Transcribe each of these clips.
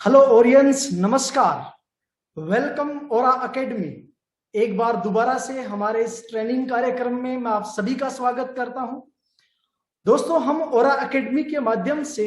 Hello audience, नमस्कार। Welcome ओरा academy. एक बार दोबारा से हमारे इस ट्रेनिंग कार्यक्रम में मैं आप सभी का स्वागत करता हूं। दोस्तों, हम ओरा एकेडमी के माध्यम से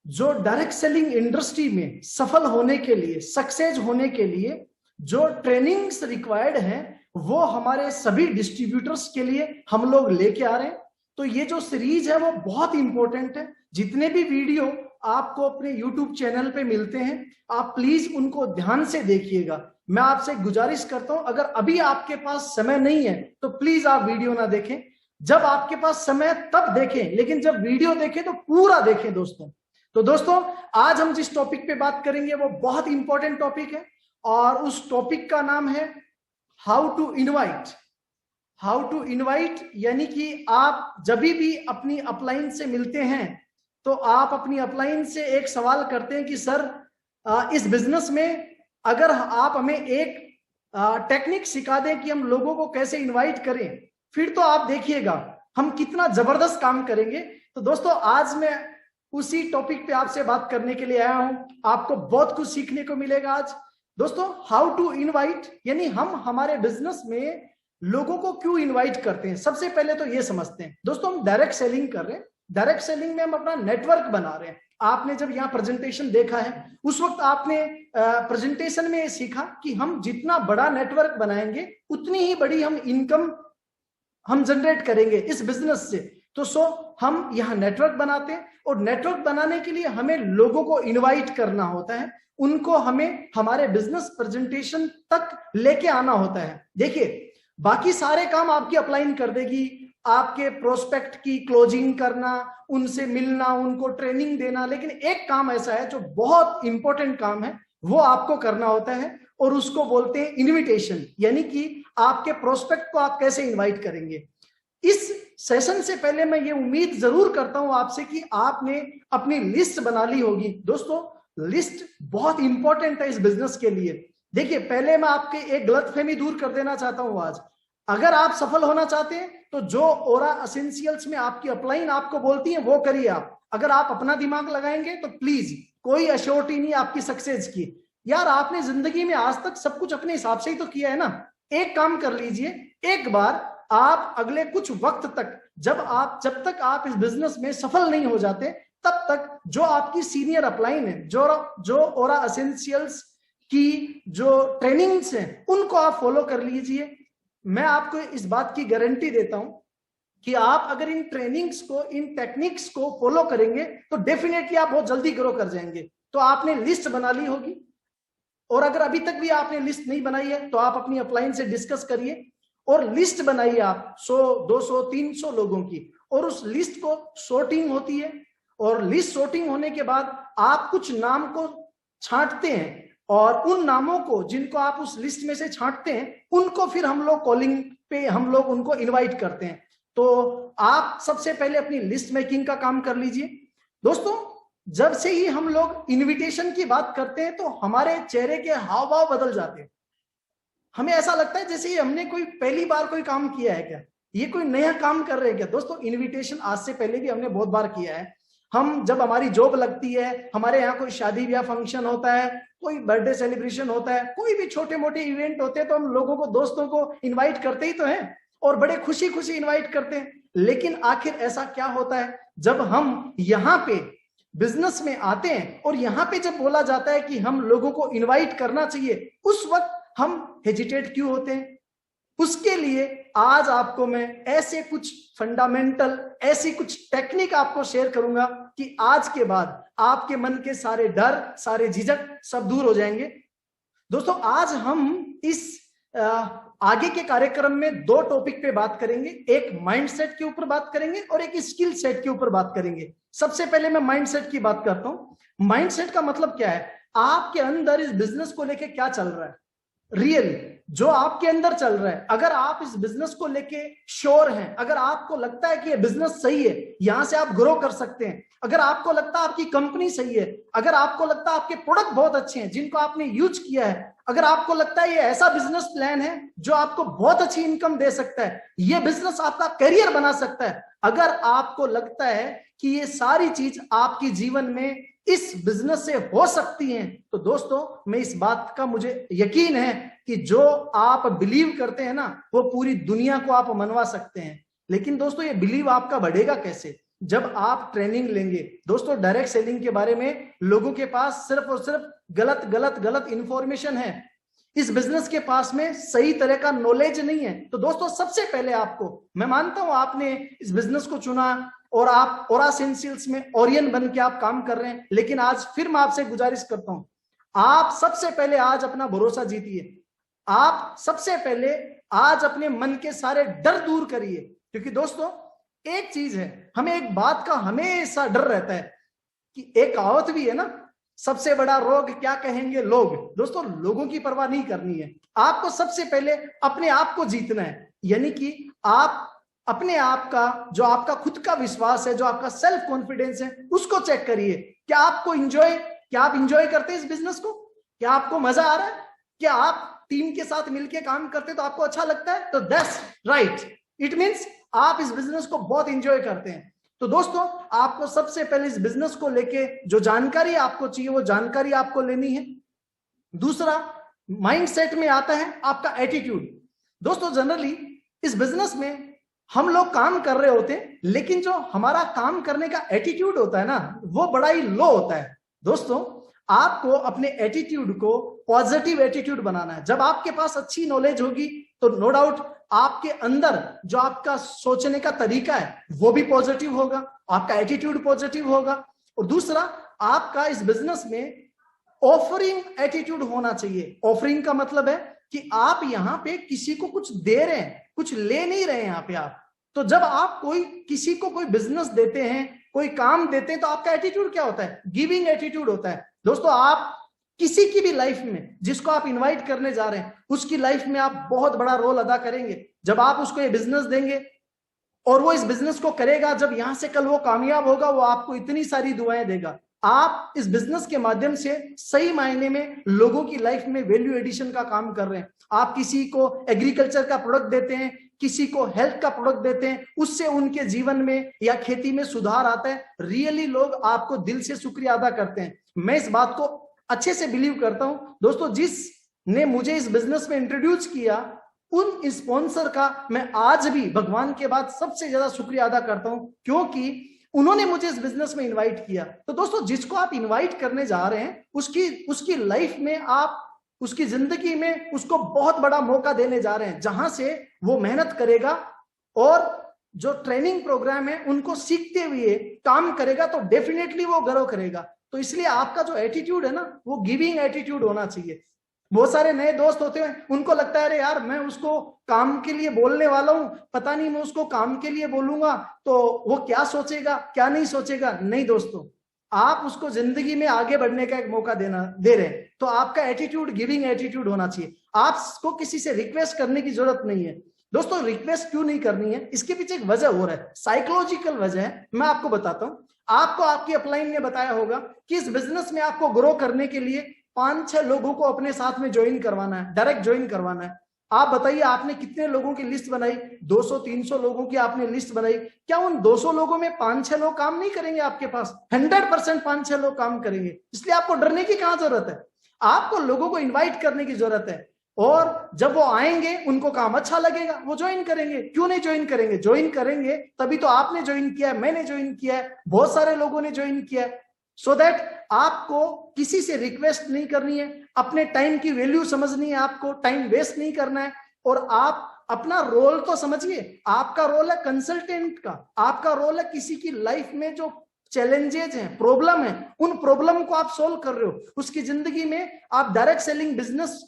जो डायरेक्ट सेलिंग इंडस्ट्री में सफल होने के लिए, सक्सेस होने के लिए जो ट्रेनिंग्स रिक्वायर्ड हैं वो हमारे सभी डिस्ट्रीब्यूटर्स के लिए हम लोग लेके आ रहे हैं। तो ये जो सीरीज है वो बहुत इंपॉर्टेंट है। जितने भी वीडियो आपको अपने YouTube चैनल पे मिलते हैं, आप प्लीज उनको ध्यान से देखिएगा। मैं आपसे गुजारिश करता हूं, अगर अभी आपके पास समय नहीं है तो प्लीज आप वीडियो ना देखें। जब आपके पास समय तब देखें, लेकिन जब वीडियो देखें तो पूरा देखें दोस्तों। तो दोस्तों, आज हम जिस टॉपिक पे बात करेंगे वो बहुत इंपॉर्टेंट टॉपिक है और उस टॉपिक का नाम है how to invite. How to invite यानी कि आप जब भी अपनी अपलाइन से मिलते हैं तो आप अपनी अपलाइन से एक सवाल करते हैं कि सर, इस बिजनेस में अगर आप हमें एक टेक्निक सिखा दें कि हम लोगों को कैसे इनवाइट करें, फिर तो आप देखिएगा हम कितना जबरदस्त काम करेंगे। तो दोस्तों, आज मैं उसी टॉपिक पे आपसे बात करने के लिए आया हूं। आपको बहुत कुछ सीखने को मिलेगा आज। दोस्तों, हाउ टू इनवाइट यानी हम हमारे बिजनेस में लोगों को क्यों इनवाइट करते हैं, सबसे पहले तो ये समझते हैं। दोस्तों, हम डायरेक्ट सेलिंग कर रहे हैं। डायरेक्ट सेलिंग में हम अपना नेटवर्क बना रहे हैं। आपने जब यहाँ प्रेजेंटेशन देखा है उस वक्त आपने प्रेजेंटेशन में सीखा कि हम जितना बड़ा नेटवर्क बनाएंगे उतनी ही बड़ी हम इनकम हम जनरेट करेंगे इस बिजनेस से। तो हम यहाँ नेटवर्क बनाते हैं और नेटवर्क बनाने के लिए हमें लोगों को इनवाइट करना होता है, उनको हमें हमारे बिजनेस प्रेजेंटेशन तक लेके आना होता है। देखिए, बाकी सारे काम आपकी अपलाइन कर देगी, आपके प्रोस्पेक्ट की क्लोजिंग करना, उनसे मिलना, उनको ट्रेनिंग देना, लेकिन एक काम ऐसा है जो बहुत इंपॉर्टेंट काम है, वो आपको करना होता है और उसको बोलते हैं इनविटेशन। यानी कि आपके प्रोस्पेक्ट को आप कैसे इनवाइट करेंगे। इस सेशन से पहले मैं ये उम्मीद जरूर करता हूं आपसे कि आपने अपनी लिस्ट बना ली होगी। दोस्तों, लिस्ट बहुत इंपॉर्टेंट है इस बिजनेस के लिए। देखिए, पहले मैं आपके एक गलतफहमी दूर कर देना चाहता हूं आज। अगर आप सफल होना चाहते हैं तो जो ओरा एसेंशियल्स में आपकी अपलाइन आपको बोलती है वो करिए आप। अगर आप अपना दिमाग लगाएंगे तो प्लीज कोई अश्योरिटी नहीं आपकी सक्सेस की। यार, आपने जिंदगी में आज तक सब कुछ अपने हिसाब से ही तो किया है ना। एक काम कर लीजिए, एक बार आप अगले कुछ वक्त तक जब तक आप इस बिजनेस में सफल नहीं हो जाते तब तक जो आपकी सीनियर अपलाइन है, जो ओरा एसेंशियल्स की जो ट्रेनिंग्स हैं उनको आप फॉलो कर लीजिए। मैं आपको इस बात की गारंटी देता हूं कि आप अगर इन ट्रेनिंग्स को, इन टेक्निक्स को फॉलो करेंगे तो डेफिनेटली आप बहुत जल्दी ग्रो कर जाएंगे। तो आपने लिस्ट बना ली होगी और अगर अभी तक भी आपने लिस्ट नहीं बनाई है तो आप अपनी अपलाइन से डिस्कस करिए और लिस्ट बनाइए आप 100, 200, 300 लोगों की, और उस लिस्ट को सॉर्टिंग होती है और लिस्ट सॉर्टिंग होने के बाद आप कुछ नाम को छांटते हैं और उन नामों को जिनको आप उस लिस्ट में से छांटते हैं उनको फिर हम लोग कॉलिंग पे हम लोग उनको इनवाइट करते हैं। तो आप सबसे पहले अपनी लिस्ट मेकिंग का काम कर लीजिए। दोस्तों, जब से ही हम लोग इनविटेशन की बात करते हैं तो हमारे चेहरे के हाव भाव बदल जाते हैं। हमें ऐसा लगता है जैसे हमने कोई पहली बार कोई काम किया है क्या, ये कोई नया काम कर रहे हैं क्या। दोस्तों, इनविटेशन आज से पहले भी हमने बहुत बार किया है। हम जब हमारी जॉब लगती है, हमारे यहाँ कोई शादी ब्याह फंक्शन होता है, कोई बर्थडे सेलिब्रेशन होता है, कोई भी छोटे मोटे इवेंट होते हैं तो हम लोगों को, दोस्तों को इनवाइट करते ही तो हैं और बड़े खुशी खुशी इनवाइट करते हैं। लेकिन आखिर ऐसा क्या होता है जब हम यहाँ पे बिजनेस में आते हैं और यहाँ पे जब बोला जाता है कि हम लोगों को इनवाइट करना चाहिए, उस वक्त हम हेजिटेट क्यों होते हैं। उसके लिए आज आपको मैं ऐसे कुछ फंडामेंटल, ऐसी कुछ टेक्निक आपको शेयर करूंगा कि आज के बाद आपके मन के सारे डर, सारे झिझक सब दूर हो जाएंगे। दोस्तों, आज हम इस आगे के कार्यक्रम में दो टॉपिक पे बात करेंगे। एक माइंडसेट के ऊपर बात करेंगे और एक स्किल सेट के ऊपर बात करेंगे। सबसे पहले मैं माइंडसेट की बात करता हूं। माइंडसेट का मतलब क्या है, आपके अंदर इस बिजनेस को लेके क्या चल रहा है, रियल जो आपके अंदर चल रहा है। अगर आप इस बिजनेस को लेके श्योर हैं, अगर आपको लगता है कि ये बिजनेस सही है, यहां से आप ग्रो कर सकते हैं, अगर आपको लगता है आपकी कंपनी सही है, अगर आपको लगता है आपके प्रोडक्ट बहुत अच्छे हैं जिनको आपने यूज किया है, अगर आपको लगता है ये ऐसा बिजनेस प्लान है जो आपको बहुत अच्छी इनकम दे सकता है, ये बिजनेस आपका करियर बना सकता है, अगर आपको लगता है कि ये सारी चीज आपके जीवन में इस बिजनेस से हो सकती हैं, तो दोस्तों मैं इस बात का मुझे यकीन है कि जो आप बिलीव करते हैं ना, वो पूरी दुनिया को आप मनवा सकते हैं। लेकिन दोस्तों ये बिलीव आपका बढ़ेगा कैसे? जब आप ट्रेनिंग लेंगे। दोस्तों डायरेक्ट सेलिंग के बारे में लोगों के पास सिर्फ और सिर्फ गलत गलत गलत इंफॉर्मेशन है। इस बिजनेस के पास में सही तरह का नॉलेज नहीं है। तो दोस्तों सबसे पहले आपको, मैं मानता हूं आपने इस बिजनेस को चुना और आप ओरा एसेंशियल्स में ओरियन बन के आप काम कर रहे हैं, लेकिन आज फिर मैं आपसे गुजारिश करता हूं, आप सबसे पहले आज अपना भरोसा जीतिए। आप सबसे पहले आज अपने मन के सारे डर दूर करिए। क्योंकि दोस्तों एक चीज है, हमें एक बात का हमेशा डर रहता है कि एक कहावत भी है ना, सबसे बड़ा रोग क्या कहेंगे लोग। दोस्तों लोगों की परवाह नहीं करनी है, आपको सबसे पहले अपने आप को जीतना है। यानी कि आप अपने आप का, जो आपका खुद का विश्वास है, जो आपका सेल्फ कॉन्फिडेंस है, उसको चेक करिए। क्या आप इंजॉय करते हैं इस बिजनेस को? क्या आपको मजा आ रहा है? क्या आप टीम के साथ मिलकर काम करते तो आपको अच्छा लगता है? तो दैट्स राइट, इट मींस आप इस बिजनेस को बहुत इंजॉय करते हैं। तो दोस्तों आपको सबसे पहले इस बिजनेस को लेके जो जानकारी आपको चाहिए वो जानकारी आपको लेनी है। दूसरा माइंडसेट में आता है आपका एटीट्यूड। दोस्तों जनरली इस बिजनेस में हम लोग काम कर रहे होते हैं, लेकिन जो हमारा काम करने का एटीट्यूड होता है ना, वो बड़ा ही लो होता है। दोस्तों आपको अपने एटीट्यूड को पॉजिटिव एटीट्यूड बनाना है। जब आपके पास अच्छी नॉलेज होगी तो नो डाउट आपके अंदर जो आपका सोचने का तरीका है वो भी पॉजिटिव होगा, आपका एटीट्यूड पॉजिटिव होगा। और दूसरा आपका इस बिजनेस में ऑफरिंग एटीट्यूड होना चाहिए। ऑफरिंग का मतलब है कि आप यहाँ पे किसी को कुछ दे रहे हैं, कुछ ले नहीं रहे हैं यहाँ पे आप। तो जब आप किसी को कोई बिजनेस देते हैं, कोई काम देते हैं, तो आपका एटीट्यूड क्या होता है? गिविंग एटीट्यूड होता है। दोस्तों आप किसी की भी लाइफ में जिसको आप इनवाइट करने जा रहे हैं, उसकी लाइफ में आप बहुत बड़ा रोल अदा करेंगे। जब आप उसको ये बिजनेस देंगे और वो इस बिजनेस को करेगा, जब यहां से कल वो कामयाब होगा, वो आपको इतनी सारी दुआएं देगा। आप इस बिजनेस के माध्यम से सही मायने में लोगों की लाइफ में वैल्यू एडिशन का काम कर रहे हैं। आप किसी को एग्रीकल्चर का प्रोडक्ट देते हैं, किसी को हेल्थ का प्रोडक्ट देते हैं, उससे उनके जीवन में या खेती में सुधार आता है। रियली लोग आपको दिल से शुक्रिया अदा करते हैं। मैं इस बात को अच्छे से बिलीव करता हूं। दोस्तों जिसने मुझे इस बिजनेस में इंट्रोड्यूस किया, उन स्पॉन्सर का मैं आज भी भगवान के बाद सबसे ज्यादा शुक्रिया अदा करता हूं, क्योंकि उन्होंने मुझे इस बिजनेस में इनवाइट किया। तो दोस्तों जिसको आप इनवाइट करने जा रहे हैं, उसकी लाइफ में आप, उसकी जिंदगी में उसको बहुत बड़ा मौका देने जा रहे हैं, जहां से वो मेहनत करेगा और जो ट्रेनिंग प्रोग्राम है उनको सीखते हुए काम करेगा, तो डेफिनेटली वो ग्रो करेगा। तो इसलिए आपका जो एटीट्यूड है ना, वो गिविंग एटीट्यूड होना चाहिए। बहुत सारे नए दोस्त होते हैं, उनको लगता है अरे यार मैं उसको काम के लिए बोलने वाला हूं, पता नहीं मैं उसको काम के लिए बोलूंगा तो वो क्या सोचेगा क्या नहीं सोचेगा। नहीं दोस्तों, आप उसको जिंदगी में आगे बढ़ने का एक मौका दे रहे हैं, तो आपका एटीट्यूड गिविंग एटीट्यूड होना चाहिए। आपको किसी से रिक्वेस्ट करने की जरूरत नहीं है। दोस्तों रिक्वेस्ट क्यों नहीं करनी है, इसके पीछे एक वजह हो रहा है, साइकोलॉजिकल वजह है। मैं आपको बताता हूं। आपको आपकी अपलाइन ने बताया होगा कि इस बिजनेस में आपको ग्रो करने के लिए 5-6 लोगों को अपने साथ में ज्वाइन करवाना है, डायरेक्ट ज्वाइन करवाना है। आप बताइए आपने कितने लोगों की लिस्ट बनाई? 200-300 लोगों की आपने लिस्ट बनाई। क्या उन 200 लोगों में 5-6 लोग काम नहीं करेंगे आपके पास? 100% 5-6 लोग काम करेंगे। इसलिए आपको डरने की कहां जरूरत है? आपको लोगों को इन्वाइट करने की जरूरत है, और जब वो आएंगे उनको काम अच्छा लगेगा, वो ज्वाइन करेंगे। क्यों नहीं ज्वाइन करेंगे? ज्वाइन करेंगे तभी तो आपने ज्वाइन किया है, मैंने ज्वाइन किया है, बहुत सारे लोगों ने ज्वाइन किया है। सो दैट आपको किसी से रिक्वेस्ट नहीं करनी है, अपने टाइम की वैल्यू समझनी है, आपको टाइम वेस्ट नहीं करना है। और आप अपना रोल तो समझिए, आपका रोल है कंसल्टेंट का, आपका रोल है किसी की लाइफ में जो चैलेंजेस हैं, प्रॉब्लम है, उन प्रॉब्लम को आप सोल्व कर रहे हो। उसकी जिंदगी में आप डायरेक्ट सेलिंग बिजनेस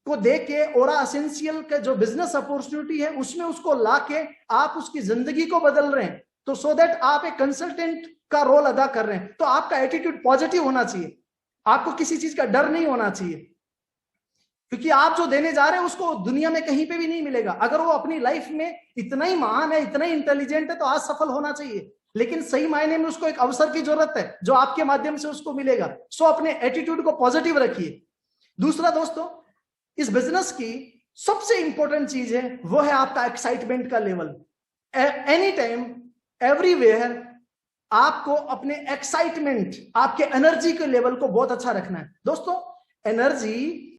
को देख के ओरा एसेंशियल का जो बिजनेस अपॉर्चुनिटी है उसमें उसको लाके आप उसकी जिंदगी को बदल रहे हैं। तो सो दैट आप एक कंसल्टेंट का रोल अदा कर रहे हैं। तो आपका एटीट्यूड पॉजिटिव होना चाहिए, आपको किसी चीज का डर नहीं होना चाहिए, क्योंकि आप जो देने जा रहे हैं उसको दुनिया में कहीं पे भी नहीं मिलेगा। अगर वो अपनी लाइफ में इतना ही महान है, इतना ही इंटेलिजेंट है, तो आज सफल होना चाहिए, लेकिन सही मायने में उसको एक अवसर की जरूरत है जो आपके माध्यम से उसको मिलेगा। सो अपने एटीट्यूड को पॉजिटिव रखिए। दूसरा दोस्तों, इस बिजनेस की सबसे इंपॉर्टेंट चीज है वो है आपका एक्साइटमेंट का लेवल। एनी टाइम एवरीवेयर आपको अपने एक्साइटमेंट, आपके एनर्जी के लेवल को बहुत अच्छा रखना है। दोस्तों एनर्जी